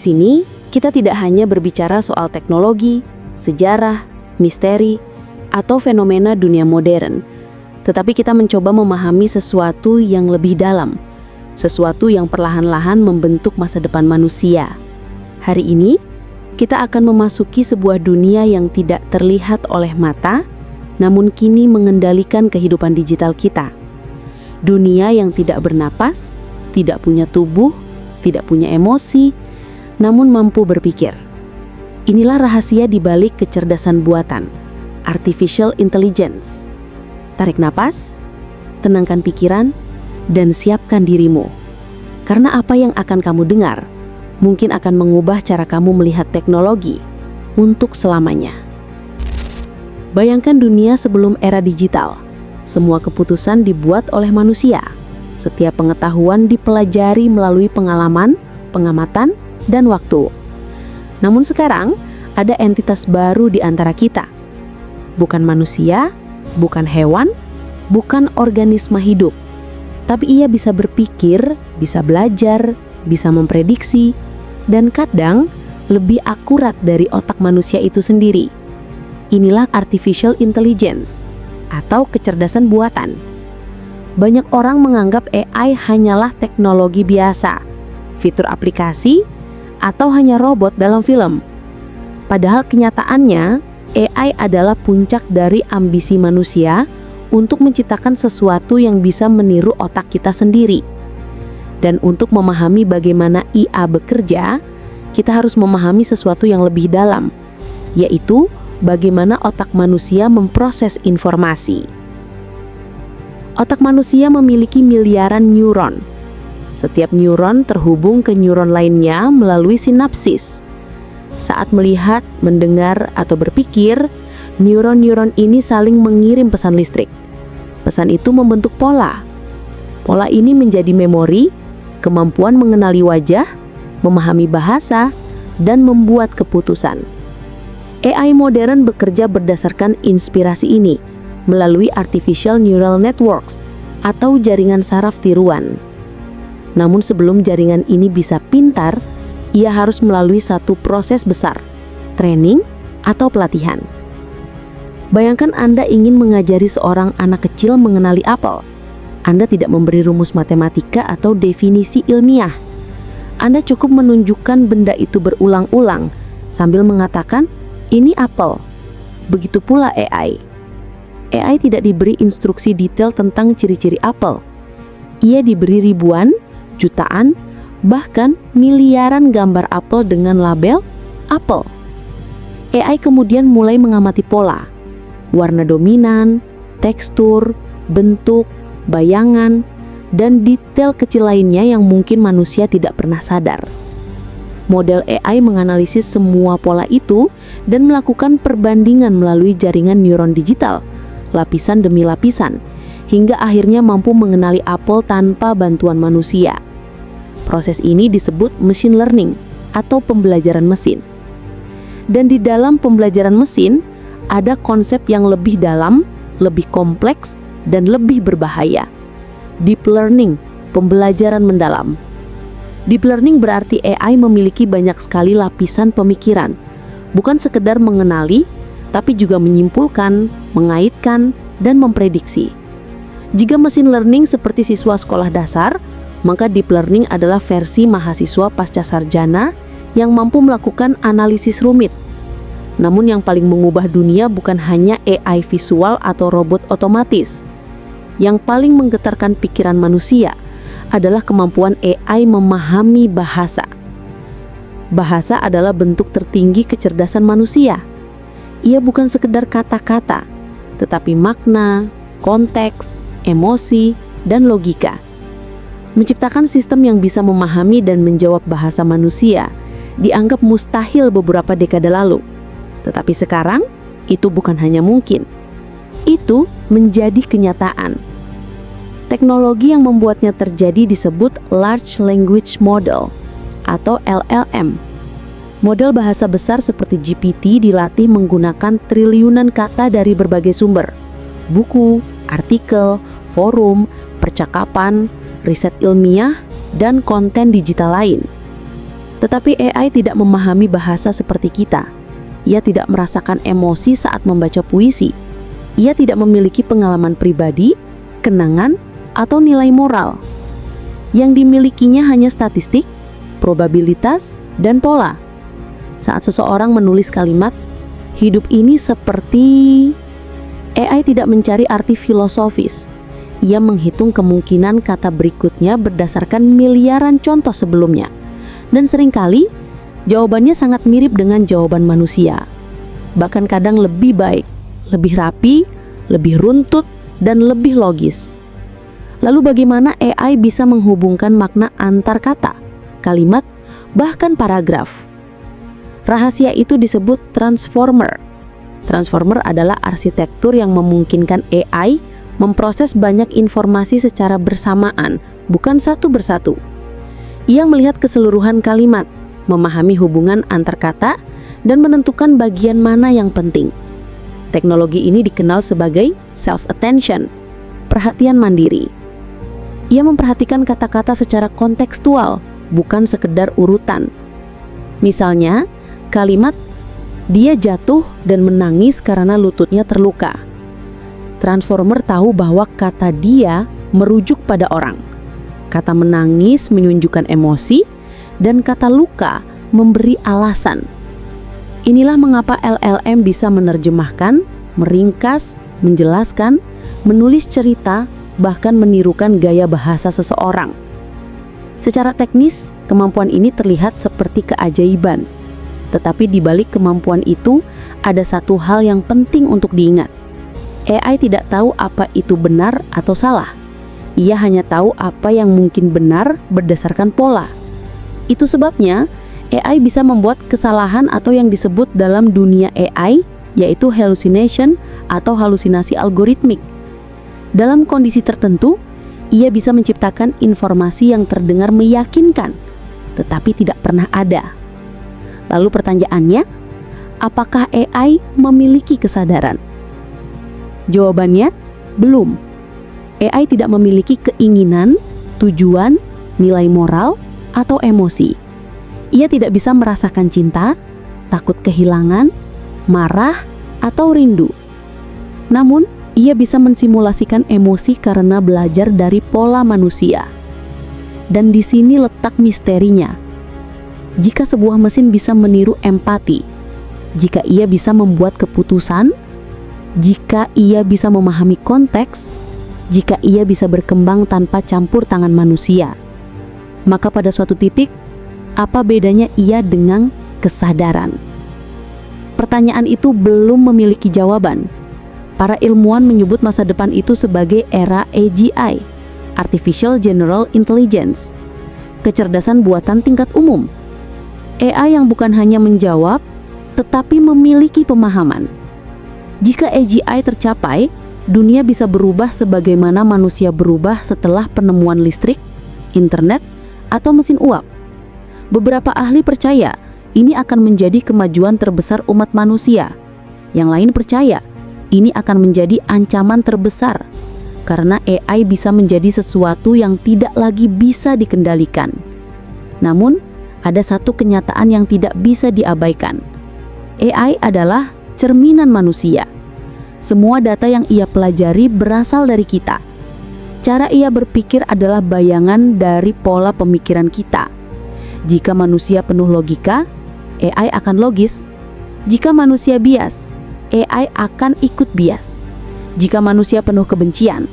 Di sini, kita tidak hanya berbicara soal teknologi, sejarah, misteri, atau fenomena dunia modern, tetapi kita mencoba memahami sesuatu yang lebih dalam, sesuatu yang perlahan-lahan membentuk masa depan manusia. Hari ini, kita akan memasuki sebuah dunia yang tidak terlihat oleh mata, namun kini mengendalikan kehidupan digital kita. Dunia yang tidak bernapas, tidak punya tubuh, tidak punya emosi, namun mampu berpikir. Inilah rahasia di balik kecerdasan buatan, artificial intelligence. Tarik napas, tenangkan pikiran, dan siapkan dirimu. Karena apa yang akan kamu dengar mungkin akan mengubah cara kamu melihat teknologi untuk selamanya. Bayangkan dunia sebelum era digital. Semua keputusan dibuat oleh manusia. Setiap pengetahuan dipelajari melalui pengalaman, pengamatan, dan waktu. Namun sekarang, ada entitas baru di antara kita. Bukan manusia, bukan hewan, bukan organisme hidup. Tapi ia bisa berpikir, bisa belajar, bisa memprediksi, dan kadang lebih akurat dari otak manusia itu sendiri. Inilah artificial intelligence, atau kecerdasan buatan. Banyak orang menganggap AI hanyalah teknologi biasa, fitur aplikasi, atau hanya robot dalam film. Padahal kenyataannya, AI adalah puncak dari ambisi manusia untuk menciptakan sesuatu yang bisa meniru otak kita sendiri. Dan untuk memahami bagaimana IA bekerja, kita harus memahami sesuatu yang lebih dalam, yaitu bagaimana otak manusia memproses informasi. Otak manusia memiliki miliaran neuron. Setiap neuron terhubung ke neuron lainnya melalui sinapsis. Saat melihat, mendengar, atau berpikir, neuron-neuron ini saling mengirim pesan listrik. Pesan itu membentuk pola. Pola ini menjadi memori, kemampuan mengenali wajah, memahami bahasa, dan membuat keputusan. AI modern bekerja berdasarkan inspirasi ini melalui artificial neural networks atau jaringan saraf tiruan. Namun sebelum jaringan ini bisa pintar, ia harus melalui satu proses besar, training atau pelatihan. Bayangkan Anda ingin mengajari seorang anak kecil mengenali apel. Anda tidak memberi rumus matematika atau definisi ilmiah. Anda cukup menunjukkan benda itu berulang-ulang sambil mengatakan, "Ini apel." Begitu pula AI. AI tidak diberi instruksi detail tentang ciri-ciri apel. Ia diberi ribuan, jutaan, bahkan miliaran gambar apel dengan label apel. AI kemudian mulai mengamati pola, warna dominan, tekstur, bentuk, bayangan, dan detail kecil lainnya yang mungkin manusia tidak pernah sadar. Model AI menganalisis semua pola itu dan melakukan perbandingan melalui jaringan neuron digital, lapisan demi lapisan, hingga akhirnya mampu mengenali apel tanpa bantuan manusia. Proses ini disebut machine learning atau pembelajaran mesin. Dan di dalam pembelajaran mesin, ada konsep yang lebih dalam, lebih kompleks, dan lebih berbahaya. Deep learning, pembelajaran mendalam. Deep learning berarti AI memiliki banyak sekali lapisan pemikiran, bukan sekedar mengenali, tapi juga menyimpulkan, mengaitkan, dan memprediksi. Jika mesin learning seperti siswa sekolah dasar, maka deep learning adalah versi mahasiswa pasca sarjana yang mampu melakukan analisis rumit. Namun yang paling mengubah dunia bukan hanya AI visual atau robot otomatis. Yang paling menggetarkan pikiran manusia adalah kemampuan AI memahami bahasa. Bahasa adalah bentuk tertinggi kecerdasan manusia. Ia bukan sekedar kata-kata, tetapi makna, konteks, emosi, dan logika. Menciptakan sistem yang bisa memahami dan menjawab bahasa manusia dianggap mustahil beberapa dekade lalu. Tetapi sekarang, itu bukan hanya mungkin. Itu menjadi kenyataan. Teknologi yang membuatnya terjadi disebut Large Language Model atau LLM. Model bahasa besar seperti GPT dilatih menggunakan triliunan kata dari berbagai sumber. Buku, artikel, forum, percakapan, riset ilmiah, dan konten digital lain. Tetapi AI tidak memahami bahasa seperti kita. Ia tidak merasakan emosi saat membaca puisi. Ia tidak memiliki pengalaman pribadi, kenangan, atau nilai moral. Yang dimilikinya hanya statistik, probabilitas, dan pola. Saat seseorang menulis kalimat, "Hidup ini seperti..." AI tidak mencari arti filosofis. Ia menghitung kemungkinan kata berikutnya berdasarkan miliaran contoh sebelumnya. Dan seringkali, jawabannya sangat mirip dengan jawaban manusia. Bahkan kadang lebih baik, lebih rapi, lebih runtut, dan lebih logis. Lalu bagaimana AI bisa menghubungkan makna antar kata, kalimat, bahkan paragraf? Rahasia itu disebut transformer. Transformer adalah arsitektur yang memungkinkan AI memproses banyak informasi secara bersamaan, bukan satu persatu. Ia melihat keseluruhan kalimat, memahami hubungan antar kata, dan menentukan bagian mana yang penting. Teknologi ini dikenal sebagai self-attention, perhatian mandiri. Ia memperhatikan kata-kata secara kontekstual, bukan sekedar urutan. Misalnya, kalimat, "Dia jatuh dan menangis karena lututnya terluka." Transformer tahu bahwa kata "dia" merujuk pada orang. Kata menangis menunjukkan emosi, dan kata luka memberi alasan. Inilah mengapa LLM bisa menerjemahkan, meringkas, menjelaskan, menulis cerita, bahkan menirukan gaya bahasa seseorang. Secara teknis, kemampuan ini terlihat seperti keajaiban. Tetapi di balik kemampuan itu, ada satu hal yang penting untuk diingat. AI tidak tahu apa itu benar atau salah. Ia hanya tahu apa yang mungkin benar berdasarkan pola. Itu sebabnya AI bisa membuat kesalahan atau yang disebut dalam dunia AI, yaitu hallucination atau halusinasi algoritmik. Dalam kondisi tertentu, ia bisa menciptakan informasi yang terdengar meyakinkan, tetapi tidak pernah ada. Lalu pertanyaannya, apakah AI memiliki kesadaran? Jawabannya, belum. AI tidak memiliki keinginan, tujuan, nilai moral, atau emosi. Ia tidak bisa merasakan cinta, takut kehilangan, marah, atau rindu. Namun, ia bisa mensimulasikan emosi karena belajar dari pola manusia. Dan di sini letak misterinya. Jika sebuah mesin bisa meniru empati, jika ia bisa membuat keputusan, jika ia bisa memahami konteks, jika ia bisa berkembang tanpa campur tangan manusia, maka pada suatu titik, apa bedanya ia dengan kesadaran? Pertanyaan itu belum memiliki jawaban. Para ilmuwan menyebut masa depan itu sebagai era AGI, Artificial General Intelligence, kecerdasan buatan tingkat umum. AI yang bukan hanya menjawab, tetapi memiliki pemahaman. Jika AGI tercapai, dunia bisa berubah sebagaimana manusia berubah setelah penemuan listrik, internet, atau mesin uap. Beberapa ahli percaya ini akan menjadi kemajuan terbesar umat manusia. Yang lain percaya ini akan menjadi ancaman terbesar karena AI bisa menjadi sesuatu yang tidak lagi bisa dikendalikan. Namun, ada satu kenyataan yang tidak bisa diabaikan. AI adalah cerminan manusia. Semua data yang ia pelajari berasal dari kita. Cara ia berpikir adalah bayangan dari pola pemikiran kita. Jika manusia penuh logika, AI akan logis. Jika manusia bias, AI akan ikut bias. Jika manusia penuh kebencian,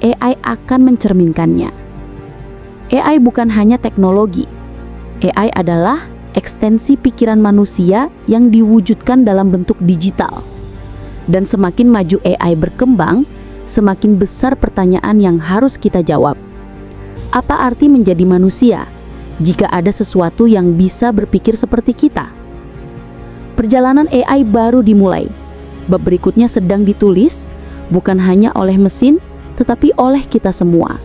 AI akan mencerminkannya. AI bukan hanya teknologi. AI adalah ekstensi pikiran manusia yang diwujudkan dalam bentuk digital. Dan semakin maju AI berkembang, semakin besar pertanyaan yang harus kita jawab. Apa arti menjadi manusia jika ada sesuatu yang bisa berpikir seperti kita? Perjalanan AI baru dimulai. Bab berikutnya sedang ditulis, bukan hanya oleh mesin, tetapi oleh kita semua.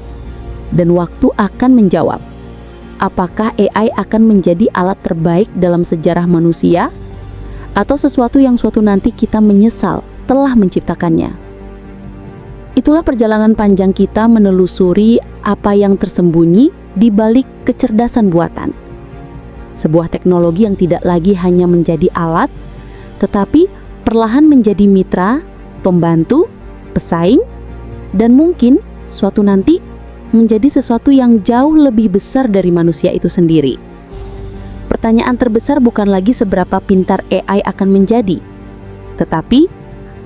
Dan waktu akan menjawab. Apakah AI akan menjadi alat terbaik dalam sejarah manusia? Atau sesuatu yang suatu nanti kita menyesal telah menciptakannya. Itulah perjalanan panjang kita menelusuri apa yang tersembunyi di balik kecerdasan buatan. Sebuah teknologi yang tidak lagi hanya menjadi alat, tetapi perlahan menjadi mitra, pembantu, pesaing, dan mungkin suatu nanti menjadi sesuatu yang jauh lebih besar dari manusia itu sendiri. Pertanyaan terbesar bukan lagi seberapa pintar AI akan menjadi, tetapi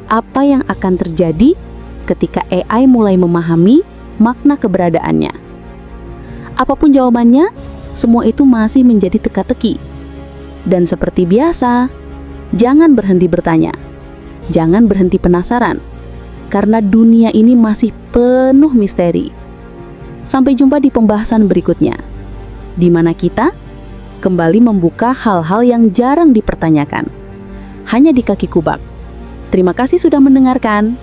apa yang akan terjadi ketika AI mulai memahami makna keberadaannya. Apapun jawabannya, semua itu masih menjadi teka-teki. Dan seperti biasa, jangan berhenti bertanya, jangan berhenti penasaran, karena dunia ini masih penuh misteri. Sampai jumpa di pembahasan berikutnya, di mana kita kembali membuka hal-hal yang jarang dipertanyakan, hanya di Kaki Kubak. Terima kasih sudah mendengarkan.